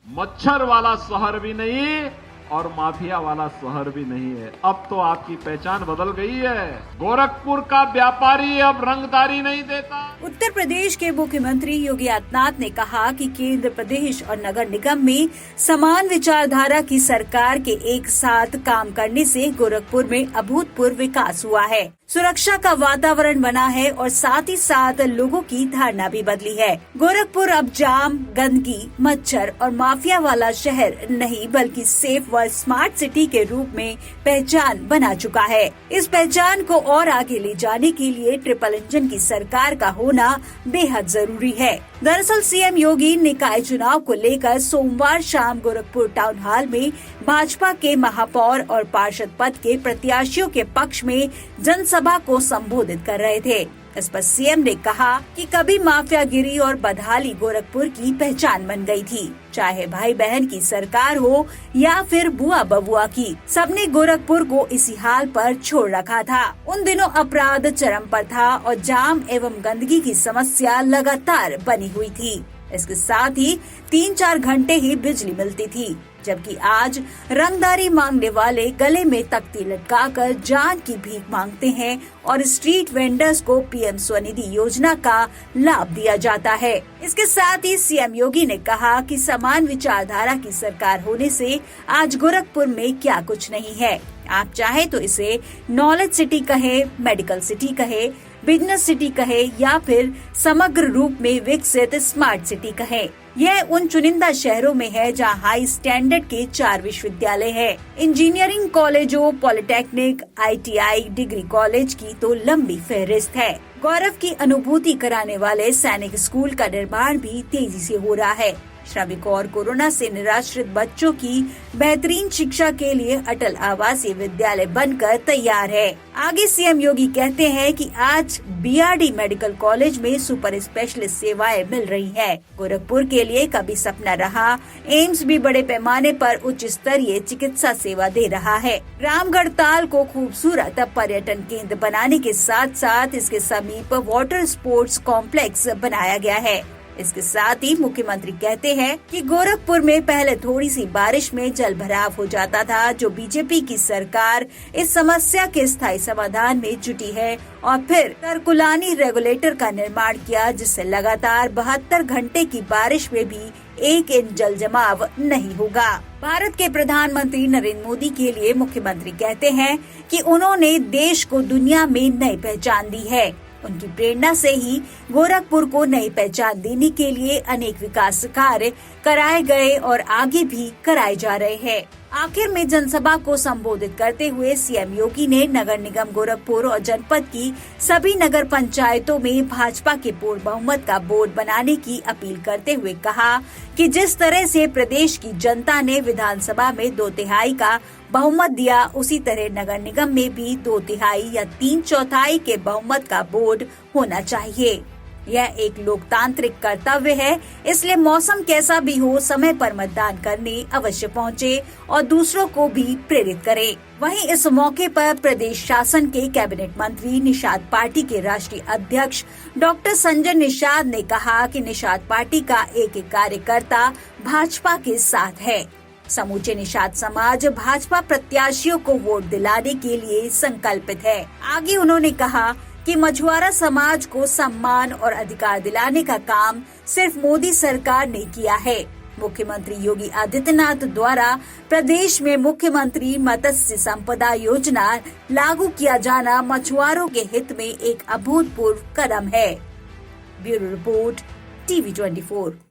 मच्छर वाला शहर भी नहीं और माफिया वाला शहर भी नहीं है। अब तो आपकी पहचान बदल गई है। गोरखपुर का व्यापारी अब रंगदारी नहीं देता। उत्तर प्रदेश के मुख्यमंत्री योगी आदित्यनाथ ने कहा कि केंद्र प्रदेश और नगर निगम में समान विचारधारा की सरकार के एक साथ काम करने से गोरखपुर में अभूतपूर्व विकास हुआ है। सुरक्षा का वातावरण बना है और साथ ही साथ लोगों की धारणा भी बदली है। गोरखपुर अब जाम, गंदगी, मच्छर और माफिया वाला शहर नहीं बल्कि सेफ व स्मार्ट सिटी के रूप में पहचान बना चुका है। इस पहचान को और आगे ले जाने के लिए ट्रिपल इंजन की सरकार का होना बेहद जरूरी है। दरअसल सीएम योगी निकाय चुनाव को लेकर सोमवार शाम गोरखपुर टाउन हॉल में भाजपा के महापौर और पार्षद पद के प्रत्याशियों के पक्ष में जनसभा को संबोधित कर रहे थे। इस पर सीएम ने कहा कि कभी माफियागिरी और बदहाली गोरखपुर की पहचान बन गई थी, चाहे भाई बहन की सरकार हो या फिर बुआ बबुआ की, सबने गोरखपुर को इसी हाल पर छोड़ रखा था। उन दिनों अपराध चरम पर था और जाम एवं गंदगी की समस्या लगातार बनी हुई थी। इसके साथ ही 3-4 घंटे ही बिजली मिलती थी, जबकि आज रंगदारी मांगने वाले गले में तख्ती लटकाकर जान की भीख मांगते हैं और स्ट्रीट वेंडर्स को पीएम स्वनिधि योजना का लाभ दिया जाता है। इसके साथ ही सीएम योगी ने कहा कि समान विचारधारा की सरकार होने से आज गोरखपुर में क्या कुछ नहीं है। आप चाहे तो इसे नॉलेज सिटी कहे, मेडिकल सिटी कहे, बिजनेस सिटी कहे या फिर समग्र रूप में विकसित स्मार्ट सिटी कहे। यह उन चुनिंदा शहरों में है जहां हाई स्टैंडर्ड के 4 विश्वविद्यालय हैं। इंजीनियरिंग कॉलेजों, पॉलिटेक्निक, आईटीआई, डिग्री कॉलेज की तो लंबी फहरिस्त है। गौरव की अनुभूति कराने वाले सैनिक स्कूल का निर्माण भी तेजी से हो रहा है। श्रमिक और कोरोना से निराश्रित बच्चों की बेहतरीन शिक्षा के लिए अटल आवासीय विद्यालय बनकर तैयार है। आगे सीएम योगी कहते हैं कि आज बीआरडी मेडिकल कॉलेज में सुपर स्पेशलिस्ट सेवाएं मिल रही हैं। गोरखपुर के लिए कभी सपना रहा एम्स भी बड़े पैमाने पर उच्च स्तरीय चिकित्सा सेवा दे रहा है। रामगढ़ ताल को खूबसूरत पर्यटन केंद्र बनाने के साथ साथ इसके समीप वाटर स्पोर्ट्स कॉम्प्लेक्स बनाया गया है। इसके साथ ही मुख्यमंत्री कहते हैं कि गोरखपुर में पहले थोड़ी सी बारिश में जल भराव हो जाता था, जो बीजेपी की सरकार इस समस्या के स्थायी समाधान में जुटी है और फिर तरकुलानी रेगुलेटर का निर्माण किया, जिससे लगातार 72 घंटे की बारिश में भी 1 इंच जल जमाव नहीं होगा। भारत के प्रधानमंत्री नरेंद्र मोदी के लिए मुख्यमंत्री कहते हैं कि उन्होंने देश को दुनिया में नई पहचान दी है। उनकी प्रेरणा से ही गोरखपुर को नई पहचान देने के लिए अनेक विकास कार्य कराए गए और आगे भी कराए जा रहे हैं। आखिर में जनसभा को संबोधित करते हुए सीएम योगी ने नगर निगम गोरखपुर और जनपद की सभी नगर पंचायतों में भाजपा के पूर्ण बहुमत का बोर्ड बनाने की अपील करते हुए कहा कि जिस तरह से प्रदेश की जनता ने विधानसभा में 2/3 का बहुमत दिया, उसी तरह नगर निगम में भी 2/3 या 3/4 के बहुमत का बोर्ड होना चाहिए। यह एक लोकतांत्रिक कर्तव्य है, इसलिए मौसम कैसा भी हो समय पर मतदान करने अवश्य पहुंचे और दूसरों को भी प्रेरित करें। वहीं इस मौके पर प्रदेश शासन के कैबिनेट मंत्री निषाद पार्टी के राष्ट्रीय अध्यक्ष डॉक्टर संजय निषाद ने कहा कि निषाद पार्टी का एक एक कार्यकर्ता भाजपा के साथ है। समूचे निषाद समाज भाजपा प्रत्याशियों को वोट दिलाने के लिए संकल्पित है। आगे उन्होंने कहा कि मछुआरा समाज को सम्मान और अधिकार दिलाने का काम सिर्फ मोदी सरकार ने किया है। मुख्यमंत्री योगी आदित्यनाथ द्वारा प्रदेश में मुख्यमंत्री मत्स्य संपदा योजना लागू किया जाना मछुआरों के हित में एक अभूतपूर्व कदम है। Bureau report, TV24।